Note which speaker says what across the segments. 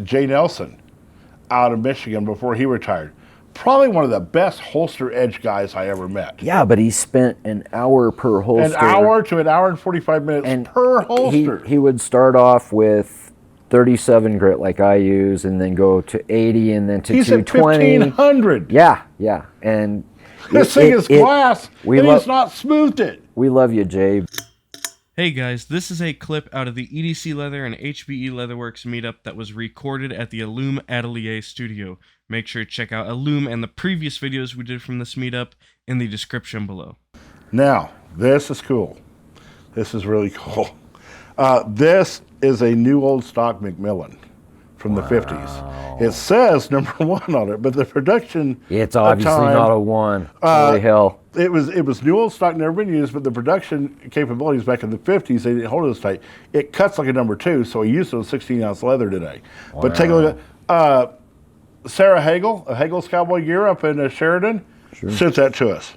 Speaker 1: Jay Nelson out of Michigan before he retired. Probably one of the best holster edge guys I ever met.
Speaker 2: Yeah, but he spent an hour per holster.
Speaker 1: An hour to an hour and 45 minutes per holster.
Speaker 2: He would start off with 37 grit like I use, and then go to 80, and then to 220.
Speaker 1: He's at 1500.
Speaker 2: Yeah. And
Speaker 1: this thing is glass, and he's not smoothed it.
Speaker 2: We love you, Jay.
Speaker 3: Hey guys, this is a clip out of the EDC Leather and HBE Leatherworks meetup that was recorded at the Illume Atelier studio. Make sure to check out Illume and the previous videos we did from this meetup in the description below.
Speaker 1: Now, this is cool. This is really cool. This is a new old stock Macmillan from the 50s. It says number 1 on it, but the production
Speaker 2: it's obviously not a 1. Holy hell.
Speaker 1: It was new old stock, never been used, but the production capabilities back in the 50s, they didn't hold it as tight. It cuts like a number 2, so he used it on 16-ounce leather today. Wow. But take a look at Sarah Hagel, of Hagel's Cowboy Gear up in Sheridan, sent that to us.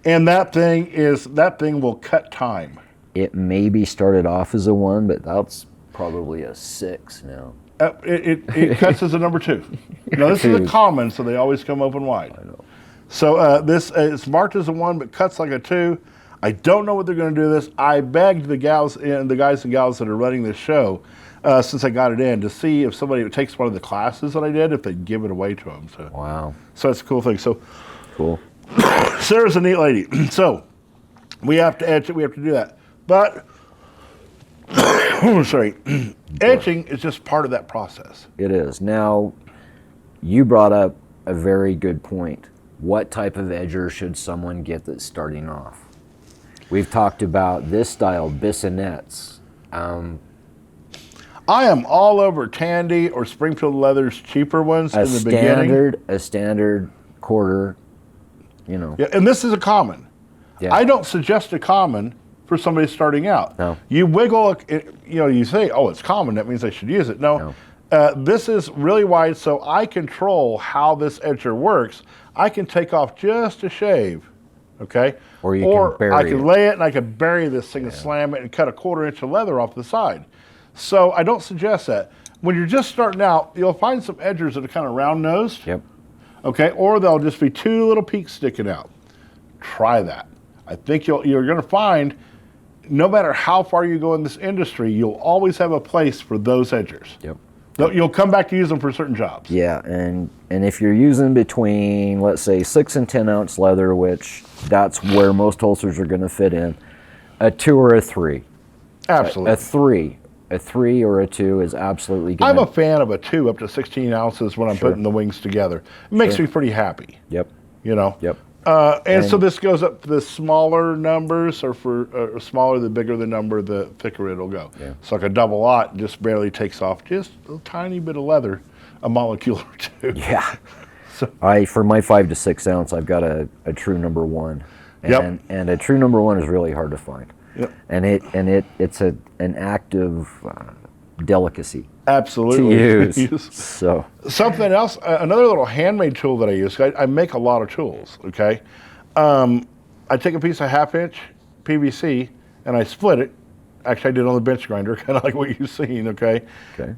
Speaker 1: And that thing will cut time.
Speaker 2: It maybe started off as a 1, but that's probably a 6 now.
Speaker 1: It cuts as a number 2. Now this is a common, so they always come open wide.
Speaker 2: I know.
Speaker 1: So this it's marked as a 1, but cuts like a 2. I don't know what they're going to do this. I begged the guys and gals that are running this show, since I got it in, to see if somebody takes one of the classes that I did, if they'd give it away to them. So,
Speaker 2: wow.
Speaker 1: So that's a cool thing. So
Speaker 2: cool.
Speaker 1: Sarah's a neat lady. So we have to etch it. We have to do that. But sorry, etching is just part of that process.
Speaker 2: It is. Now, you brought up a very good point. What type of edger should someone get that's starting off? We've talked about this style, bissonnettes.
Speaker 1: I am all over Tandy or Springfield Leather's cheaper ones in the beginning.
Speaker 2: A standard quarter, you know.
Speaker 1: Yeah, and this is a common.
Speaker 2: Yeah.
Speaker 1: I don't suggest a common for somebody starting out.
Speaker 2: No.
Speaker 1: You wiggle, you say, oh, it's common, that means I should use it. No. This is really wide, so I control how this edger works. I can take off just a shave, okay?
Speaker 2: Or can bury
Speaker 1: I can lay it and I can bury this thing and slam it and cut a 1/4 inch of leather off the side. So I don't suggest that. When you're just starting out, you'll find some edgers that are kind of round-nosed.
Speaker 2: Yep.
Speaker 1: Okay, or they'll just be 2 little peaks sticking out. Try that. I think you're going to find, no matter how far you go in this industry, you'll always have a place for those edgers.
Speaker 2: Yep.
Speaker 1: You'll come back to use them for certain jobs.
Speaker 2: Yeah, and if you're using between, let's say, 6 and 10 ounce leather, which that's where most holsters are going to fit in, a 2 or a 3.
Speaker 1: Absolutely.
Speaker 2: A 3 or a 2 is absolutely good.
Speaker 1: I'm a fan of a 2 up to 16 ounces when I'm putting the wings together. It makes me pretty happy.
Speaker 2: Yep.
Speaker 1: You know?
Speaker 2: Yep.
Speaker 1: And so this goes up to the smaller numbers, or for smaller, the bigger the number, the thicker it'll go.
Speaker 2: Yeah.
Speaker 1: So like a double aught just barely takes off just a tiny bit of leather, a molecule or 2.
Speaker 2: Yeah. So for my 5 to 6 ounce, I've got a true number 1, and a true number 1 is really hard to find.
Speaker 1: Yep.
Speaker 2: And it's an active delicacy.
Speaker 1: Absolutely.
Speaker 2: To use. So
Speaker 1: something else, another little handmade tool that I use. I make a lot of tools. Okay, I take a piece of 1/2 inch PVC and I split it. Actually, I did it on the bench grinder, kind of like what you've seen. Okay.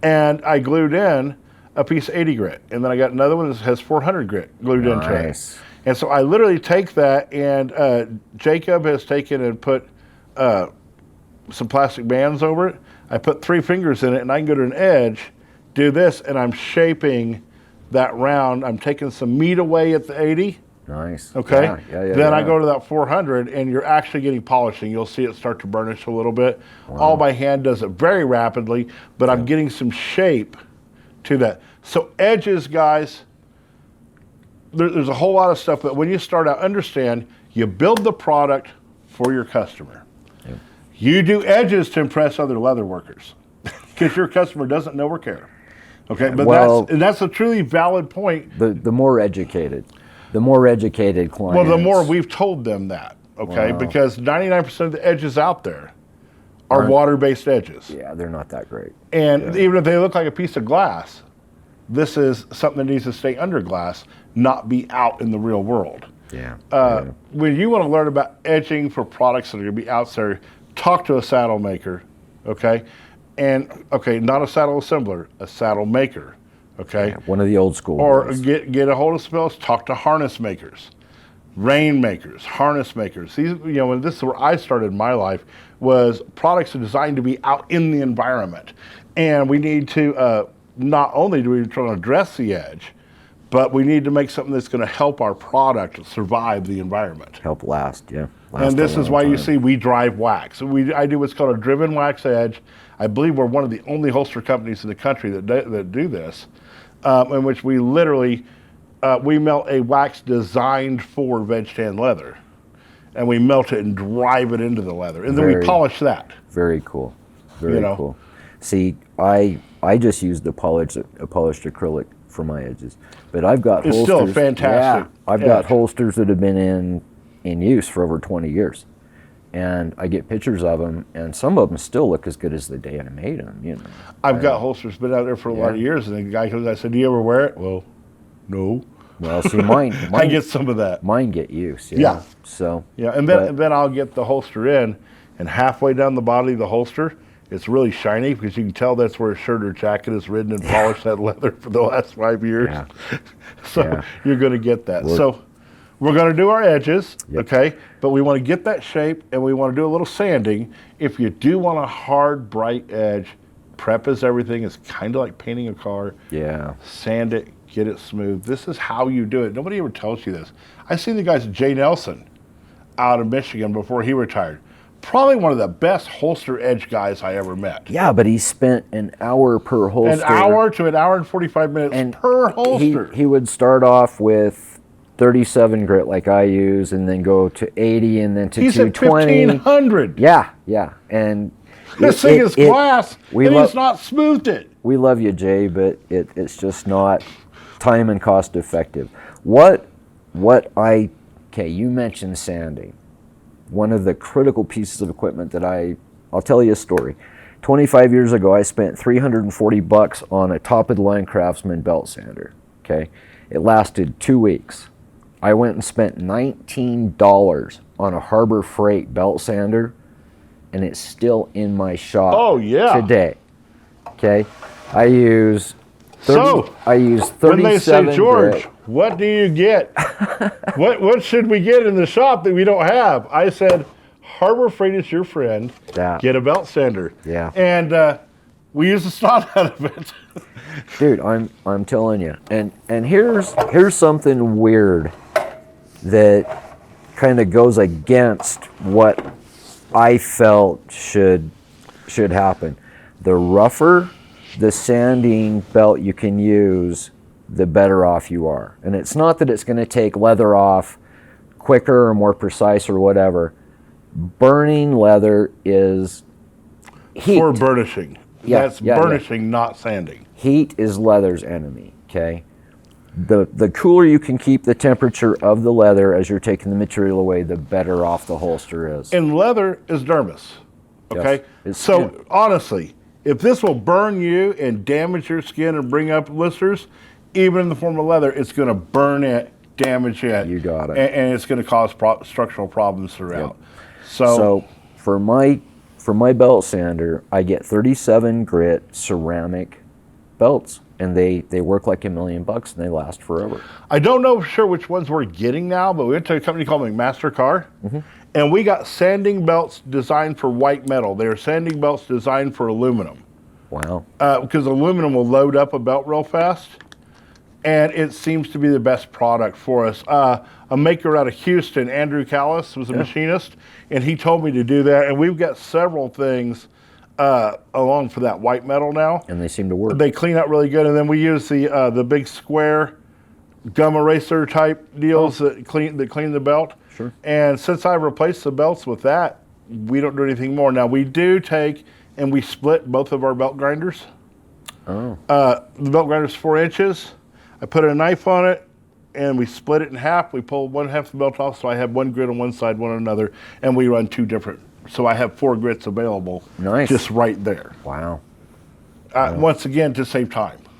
Speaker 1: And I glued in a piece of 80 grit, and then I got another one that has 400 grit glued into it. And so I literally take that, and Jacob has taken and put some plastic bands over it. I put 3 fingers in it, and I can go to an edge, do this, and I'm shaping that round. I'm taking some meat away at the 80.
Speaker 2: Nice.
Speaker 1: Okay.
Speaker 2: Yeah,
Speaker 1: I go to that 400, and you're actually getting polishing. You'll see it start to burnish a little bit. Wow. All by hand does it very rapidly, but I'm getting some shape to that. So edges, guys, there's a whole lot of stuff, but when you start out, understand, you build the product for your customer. You do edges to impress other leather workers because your customer doesn't know or care. Okay, but that's a truly valid point.
Speaker 2: The more educated clients.
Speaker 1: Well, the more we've told them that, okay, because 99% of the edges out there are water-based edges.
Speaker 2: Yeah, they're not that great.
Speaker 1: And even if they look like a piece of glass, this is something that needs to stay under glass, not be out in the real world.
Speaker 2: Yeah.
Speaker 1: When you want to learn about edging for products that are going to be out there, talk to a saddle maker, okay? And, okay, not a saddle assembler, a saddle maker, Okay.
Speaker 2: Yeah, one of the old school
Speaker 1: Or
Speaker 2: boys.
Speaker 1: get a hold of some else, talk to harness makers, rain makers, harness makers. These, and this is where I started my life, was products are designed to be out in the environment. And we need to, not only do we try to address the edge, but we need to make something that's going to help our product survive the environment.
Speaker 2: Help last, yeah.
Speaker 1: And this is why you see we drive wax. I do what's called a driven wax edge. I believe we're one of the only holster companies in the country that do this, in which we literally, we melt a wax designed for veg tan leather. And we melt it and drive it into the leather. And then we polish that.
Speaker 2: Very cool. Very cool. See, I just use the polished acrylic for my edges. But I've got holsters.
Speaker 1: It's still fantastic.
Speaker 2: Yeah, I've got holsters that have been in use for over 20 years. And I get pictures of them, and some of them still look as good as the day I made them,
Speaker 1: I've got holsters, been out there for a lot of years, and the guy comes, I said, do you ever wear it? Well, no.
Speaker 2: Well, see, mine
Speaker 1: I get some of that.
Speaker 2: Mine get use,
Speaker 1: Yeah.
Speaker 2: So.
Speaker 1: Yeah, and then I'll get the holster in, and halfway down the body of the holster, it's really shiny because you can tell that's where a shirt or jacket is ridden and polished that leather for the last 5 years.
Speaker 2: Yeah.
Speaker 1: So you're going to get that. So we're going to do our edges, okay? But we want to get that shape, and we want to do a little sanding. If you do want a hard, bright edge, prep is everything. It's kind of like painting a car.
Speaker 2: Yeah.
Speaker 1: Sand it, get it smooth. This is how you do it. Nobody ever tells you this. I see the guys, Jay Nelson, out of Michigan before he retired. Probably one of the best holster edge guys I ever met.
Speaker 2: Yeah, but he spent an hour per holster.
Speaker 1: An hour to an hour and 45 minutes per holster.
Speaker 2: He would start off with 37 grit like I use, and then go to 80, and then to
Speaker 1: He's
Speaker 2: 220.
Speaker 1: At 1500.
Speaker 2: Yeah. And
Speaker 1: this thing is glass, and he's not smoothed it.
Speaker 2: We love you, Jay, but it's just not time and cost effective. Okay, you mentioned sanding. One of the critical pieces of equipment that I'll tell you a story. 25 years ago, I spent $340 on a top-of-the-line Craftsman belt sander, okay? It lasted 2 weeks. I went and spent $19 on a Harbor Freight belt sander, and it's still in my shop today, okay? I use 37
Speaker 1: when they say, George,
Speaker 2: grit.
Speaker 1: what do you get? what should we get in the shop that we don't have? I said, Harbor Freight is your friend. Get a belt sander.
Speaker 2: Yeah.
Speaker 1: And we use the snot out of it.
Speaker 2: Dude, I'm telling you. And here's something weird that kind of goes against what I felt should happen. The rougher the sanding belt you can use, the better off you are. And it's not that it's going to take leather off quicker or more precise or whatever. Burning leather is heat.
Speaker 1: For burnishing. That's burnishing, not sanding.
Speaker 2: Heat is leather's enemy, okay? The cooler you can keep the temperature of the leather as you're taking the material away, the better off the holster is.
Speaker 1: And leather is dermis, okay?
Speaker 2: Yes,
Speaker 1: so honestly, if this will burn you and damage your skin and bring up blisters, even in the form of leather, it's going to burn it, damage it.
Speaker 2: You got it.
Speaker 1: And it's going to cause structural problems throughout.
Speaker 2: Yep.
Speaker 1: So
Speaker 2: for my belt sander, I get 37 grit ceramic belts, and they work like $1 million and they last forever.
Speaker 1: I don't know for sure which ones we're getting now, but we went to a company called McMaster-Carr, and we got sanding belts designed for white metal. They're sanding belts designed for aluminum.
Speaker 2: Wow.
Speaker 1: Because aluminum will load up a belt real fast, and it seems to be the best product for us. A maker out of Houston, Andrew Callis, was a machinist, and he told me to do that, and we've got several things along for that white metal now.
Speaker 2: And they seem to work.
Speaker 1: They clean out really good, and then we use the big square gum eraser type deals that clean the belt.
Speaker 2: Sure.
Speaker 1: And since I replaced the belts with that, we don't do anything more. Now we do take and we split both of our belt grinders.
Speaker 2: Oh.
Speaker 1: The belt grinder's 4 inches. I put a knife on it, and we split it in half. We pull one half of the belt off, so I have one grit on one side, one on another, and we run 2 different. So I have 4 grits available.
Speaker 2: Nice.
Speaker 1: Just right there.
Speaker 2: Wow.
Speaker 1: Once again, to save time.